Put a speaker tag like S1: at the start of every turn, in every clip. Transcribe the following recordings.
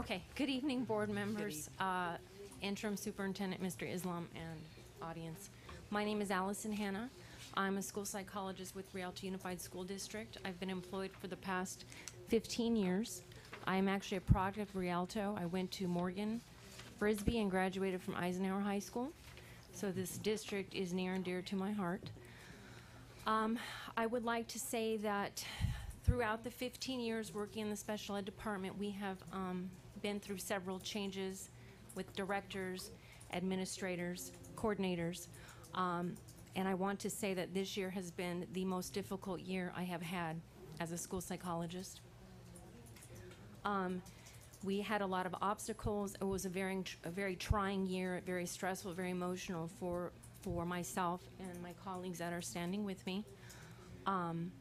S1: Okay, good evening, board members, interim superintendent, Mr. Islam, and audience. My name is Allison Hanna. I'm a school psychologist with Rialto Unified School District. I've been employed for the past 15 years. I'm actually a product of Rialto. I went to Morgan, Frisbee, and graduated from Eisenhower High School. So this district is near and dear to my heart. I would like to say that throughout the 15 years working in the special ed department, we have been through several changes with directors, administrators, coordinators, and I want to say that this year has been the most difficult year I have had as a school psychologist. We had a lot of obstacles. It was a very trying year, very stressful, very emotional for myself and my colleagues that are standing with me. And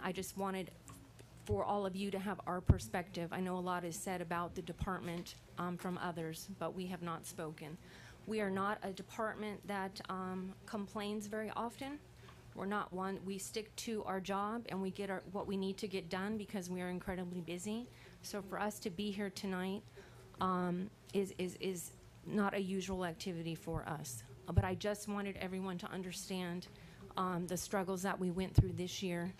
S1: I just wanted for all of you to have our perspective. I know a lot is said about the department from others, but we have not spoken. We are not a department that complains very often. We're not one. We stick to our job and we get what we need to get done because we are incredibly busy. So for us to be here tonight is not a usual activity for us. But I just wanted everyone to understand the struggles that we went through this year.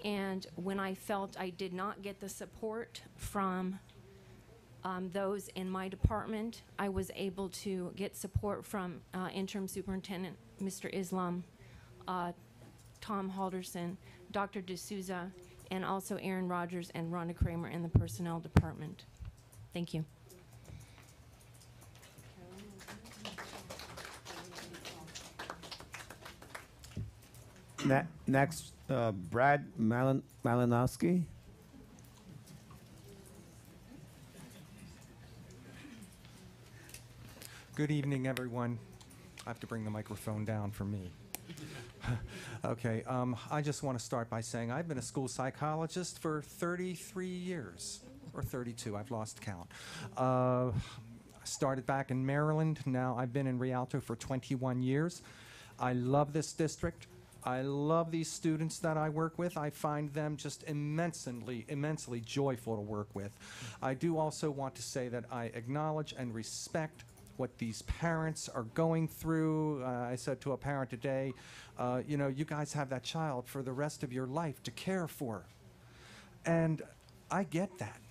S1: And when I felt I did not get the support from those in my department, I was able to get support from interim superintendent Mr. Islam, Tom Halderson, Dr. D'Souza, and also Aaron Rogers and Rhonda Kramer in the personnel department. Thank you.
S2: Next, Brad Malinowski.
S3: Good evening, everyone. I have to bring the microphone down for me. Okay, I just want to start by saying I've been a school psychologist for 33 years, or 32, I've lost count. I started back in Maryland. Now I've been in Rialto for 21 years. I love this district. I love these students that I work with. I find them just immensely joyful to work with. I do also want to say that I acknowledge and respect what these parents are going through. I said to a parent today, you know, you guys have that child for the rest of your life to care for. And I get that.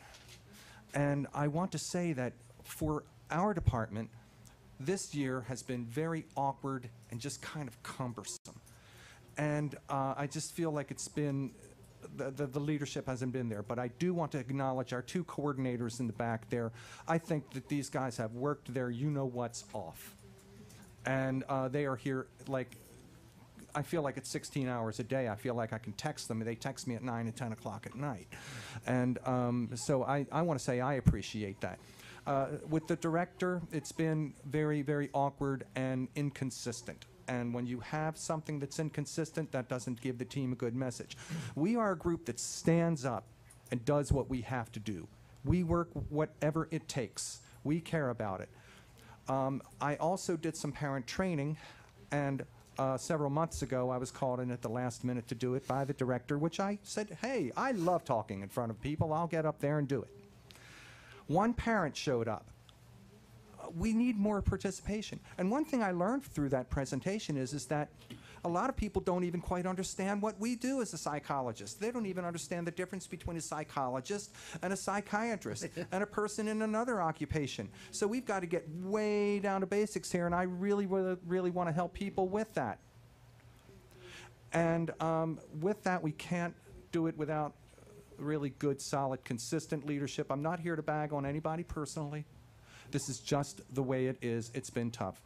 S3: And I want to say that for our department, this year has been very awkward and just kind of cumbersome. And I just feel like it's been, the leadership hasn't been there. But I do want to acknowledge our two coordinators in the back there. I think that these guys have worked their you-know-what's off. And they are here, like, I feel like it's 16 hours a day. I feel like I can text them. They text me at 9 and 10 o'clock at night. And so I want to say I appreciate that. With the director, it's been very awkward and inconsistent. And when you have something that's inconsistent, that doesn't give the team a good message. We are a group that stands up and does what we have to do. We work whatever it takes. We care about it. I also did some parent training, and several months ago, I was called in at the last minute to do it by the director, which I said, hey, I love talking in front of people. I'll get up there and do it. One parent showed up. We need more participation. And one thing I learned through that presentation is that a lot of people don't even quite understand what we do as a psychologist. They don't even understand the difference between a psychologist and a psychiatrist and a person in another occupation. So we've got to get way down to basics here, and I really want to help people with that. And with that, we can't do it without really good, solid, consistent leadership. I'm not here to bag on anybody personally. This is just the way it is. It's been tough.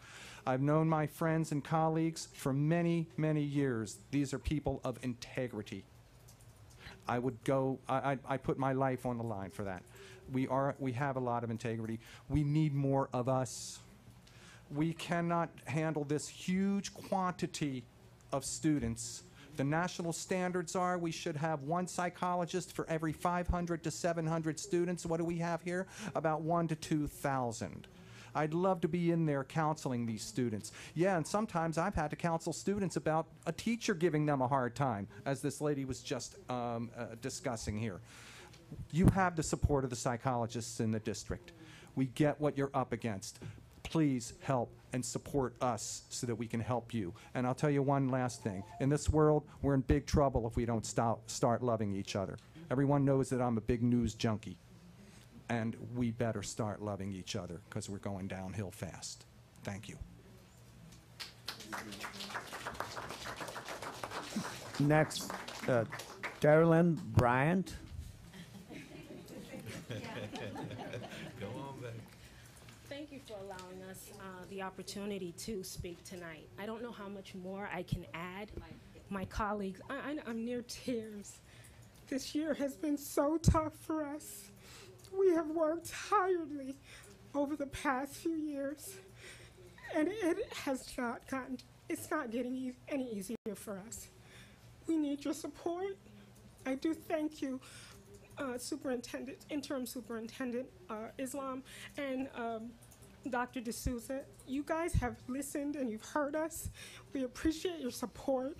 S3: I've known my friends and colleagues for many years. These are people of integrity. I put my life on the line for that. We have a lot of integrity. We need more of us. We cannot handle this huge quantity of students. The national standards are we should have one psychologist for every 500 to 700 students. What do we have here? About 1 to 2,000. I'd love to be in there counseling these students. Yeah, and sometimes I've had to counsel students about a teacher giving them a hard time, as this lady was just discussing here. You have the support of the psychologists in the district. We get what you're up against. Please help and support us so that we can help you. And I'll tell you one last thing. In this world, we're in big trouble if we don't start loving each other. Everyone knows that I'm a big news junkie. And we better start loving each other because we're going downhill fast. Thank you.
S2: Next, Carolyn Bryant.
S4: Thank you for allowing us the opportunity to speak tonight. I don't know how much more I can add. My colleagues, I'm near tears. This year has been so tough for us. We have worked tirelessly over the past few years, and it's not getting any easier for us. We need your support. I do thank you, Interim Superintendent Islam, and Dr. D'Souza. You guys have listened and you've heard us. We appreciate your support,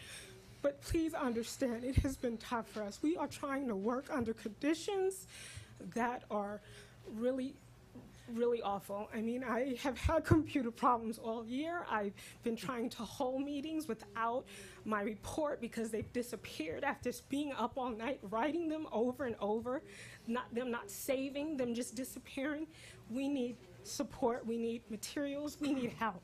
S4: but please understand it has been tough for us. We are trying to work under conditions that are really awful. I mean, I have had computer problems all year. I've been trying to hold meetings without my report because they've disappeared after being up all night, writing them over and over, them not saving, them just disappearing. We need support, we need materials, we need help.